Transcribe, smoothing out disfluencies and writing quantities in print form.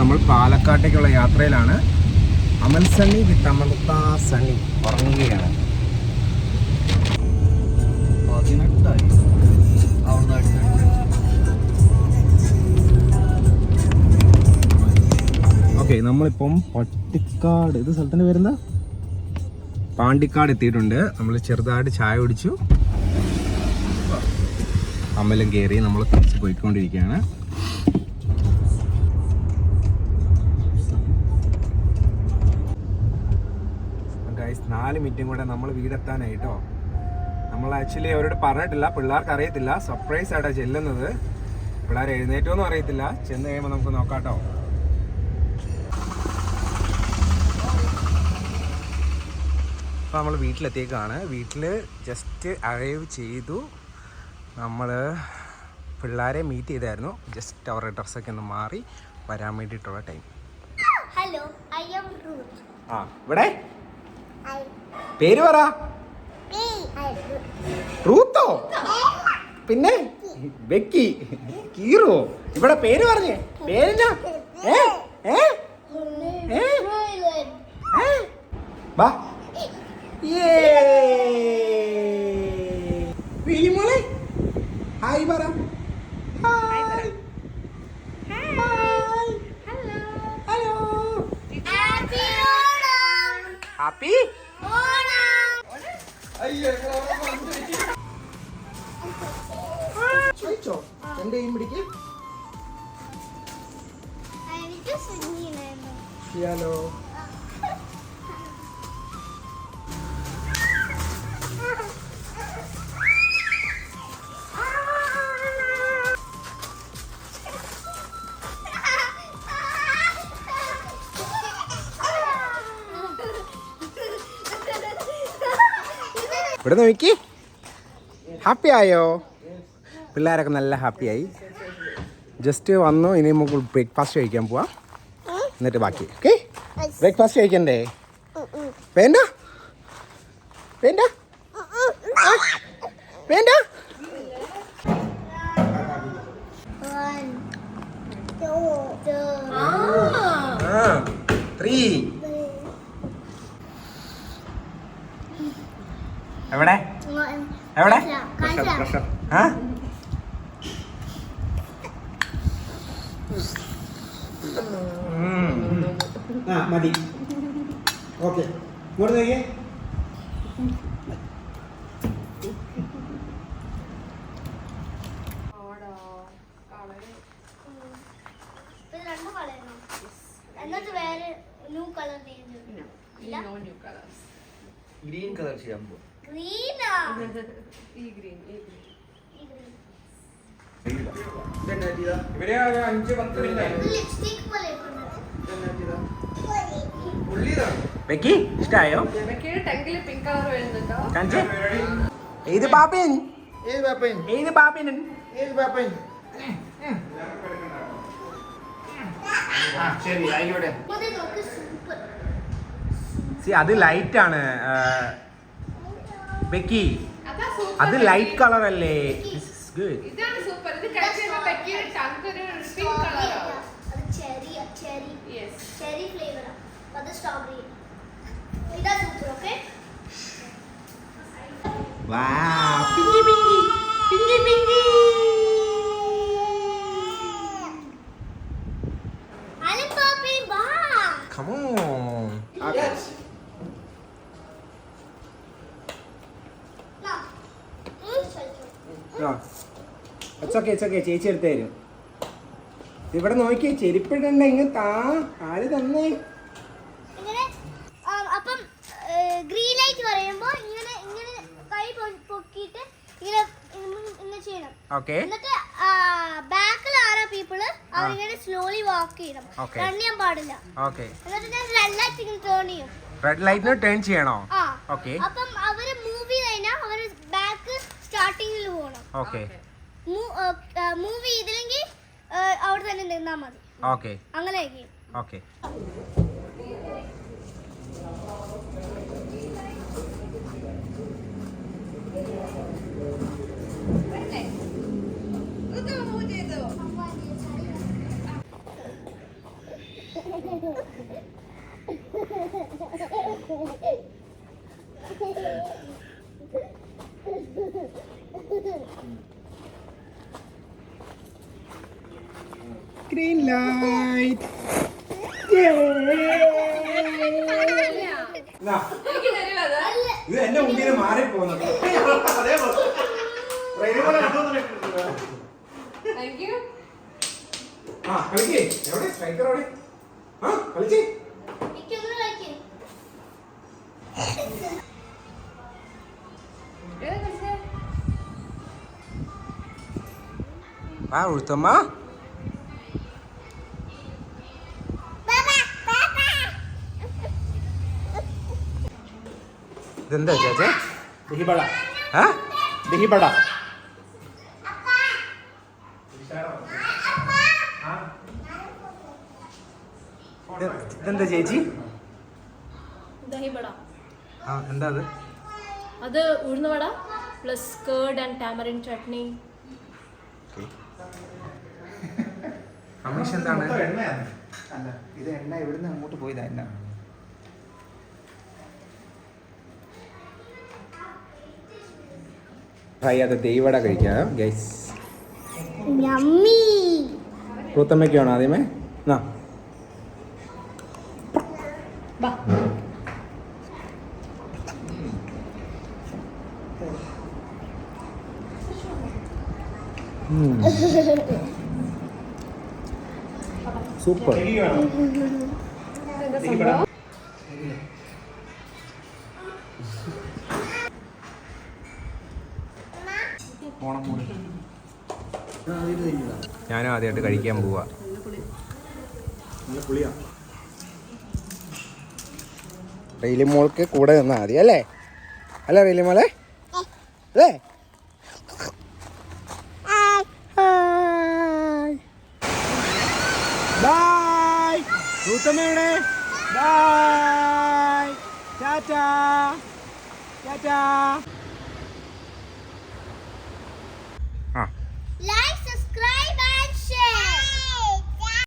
നമ്മൾ പാലക്കാട്ടേക്കുള്ള യാത്രയിലാണ്. അമൽ സണ്ണി വിത്ത് അമൃത സണ്ണി ഉറങ്ങുകയാണ്. 18 ഓക്കെ, നമ്മളിപ്പം പട്ടിക്കാട്, ഇത് സ്ഥലത്തിൻ്റെ പേരെന്താ, പാണ്ടിക്കാട് എത്തിയിട്ടുണ്ട്. നമ്മൾ ചെറുതായിട്ട് ചായ കുടിച്ചു, അമ്മലും കയറി നമ്മൾ തിരിച്ച് പോയിക്കൊണ്ടിരിക്കുകയാണ്. ഗൈസ് 4 മിനിറ്റും കൂടെ നമ്മൾ വീടെത്താനായിട്ടോ. നമ്മൾ ആക്ച്വലി അവരോട് പറഞ്ഞിട്ടില്ല, പിള്ളേർക്ക് അറിയത്തില്ല, സർപ്രൈസ് ആയിട്ടാണ് ചെല്ലുന്നത്. പിള്ളേർ എഴുന്നേറ്റോന്നും അറിയത്തില്ല, ചെന്ന് കഴിയുമ്പോൾ നമുക്ക് നോക്കാട്ടോ. അപ്പോൾ നമ്മൾ വീട്ടിലെത്തിയേക്കാണ്. വീട്ടിൽ ജസ്റ്റ് അറൈവ് ചെയ്തു. നമ്മൾ പിള്ളേരെ മീറ്റ് ചെയ്തായിരുന്നു. ജസ്റ്റ് അവരുടെ ഡ്രസ്സൊക്കെ ഒന്ന് മാറി വരാൻ വേണ്ടിയിട്ടുള്ള time. Hello, I am Ruth. ആ, ഇവിടെ പേര് പറ. റൂത്തോ? പിന്നെ ബെക്കി, കീറോ? ഇവിടെ പേര് പറഞ്ഞേ, പേരെന്നാ? ബാ. മോളെ ഹായ് പറ. ഹായ്. ഹലോ. ഹാപ്പി ചോദിച്ചോ? എന്റെ കൈ പിടിക്ക്. ഹലോ. ഇവിടെ നോക്കി, ഹാപ്പി ആയോ? പിള്ളേരൊക്കെ നല്ല ഹാപ്പിയായി. ജസ്റ്റ് വന്നു, ഇനി നമുക്ക് ബ്രേക്ക്ഫാസ്റ്റ് കഴിക്കാൻ പോവാം, എന്നിട്ട് ബാക്കി. ഓക്കെ, ബ്രേക്ക്ഫാസ്റ്റ് കഴിക്കണ്ടേ? വേണ്ട വേണ്ട വേണ്ട. 3 എവിടെ എവിടെ? പ്രഷർ. ആ, മതി. ഓക്കെ, ഇങ്ങോട്ട് നോക്കിയേ. ഗ്രീൻ കളർ ചെയ്യാൻ പോകും. ബെക്കി ഇഷ്ടായോ? ഏത് പാപ്പൻ? ഏത് പാപ്പൻ? ശരി, ആയിക്കോട്ടെ. അത് ലൈറ്റ് ആണ് ബെക്കി, അത് ലൈറ്റ് കളർ അല്ലേ? Come on. Yes. It's okay. ചേച്ചി എടുത്തു തരും. ഇവിടെ നോക്കിയേ, ചെരുപ്പിടണ്ട, ഇങ്ങ് താ. ആര് തന്നേ? അപ്പം ഗ്രീൻ ലൈറ്റ് പറയുമ്പോ ഇങ്ങനെ ഇങ്ങനെ കൈ പൊക്കിയിട്ട് ഇങ്ങനെ ചെയ്യണം. എന്നിട്ട് ബാക്കിൽ ആരാ പീപ്പിള് അവരിങ്ങനെ സ്ലോലി വാക്ക് ചെയ്യണം, റൺ ചെയ്യാൻ പാടില്ല. എന്നിട്ട് ഞാൻ റെഡ് ലൈറ്റ് ഇങ്ങനെ ടേൺ ചെയ്യും. റെഡ് ലൈറ്റിന് ടേൺ ചെയ്യണോ? അപ്പം അവര് മൂവി കഴിഞ്ഞാൽ അവര് ബാക്ക് സ്റ്റാർട്ടിങ്ങിൽ പോകണം. മൂവി ചെയ്തില്ലെങ്കിൽ അവിടെ തന്നെ നിന്നാ മതി. അങ്ങനെ ഗ്രീൻ ലൈറ്റ്. ഇത് എന്റെ മുമ്പിൽ മാറിപ്പോകുന്നത്. ആ കളിക്കേ. എവിടെ സ്ട്രൈക്കർ എവിടെ? ആ കളിച്ചേ. വാ ഉഴുത്തമ്മ. ഇതെന്താ ചേച്ചേ? ദഹിബട. ആ ദഹിബട. ഇതെന്താ ചേച്ചി? ദഹിബട. ആ എന്താ അത്? അത് uzhunnuvada plus curd and tamarind chutney. Commission എന്താണ്? എണ്ണയാണ്. അല്ല ഇത് എണ്ണ ഇവിടുന്ന് അങ്ങോട്ട് പോയതാ എണ്ണ. ട്രൈ ചെയ്ത ദൈവട കഴിക്കാം ഗൈസ്. യമ്മി. റൂത്തമ്മയ്ക്കാണോ ആദ്യമേ? എന്നാ ബാ. സൂപ്പർ. ഓണം മൂടി. ഞാനും ആദ്യമായിട്ട് കഴിക്കാൻ പോവാ. നല്ല പുളിയാ. റെയിലിമോൾക്ക് കൂടെ നിന്നാ മതി അല്ലേ? അല്ലേ റെയിലിമോളെ? അല്ലേ? ബൈ. റൂത്തമ്മയുടെ ബൈ. ടാറ്റാ ടാറ്റാ.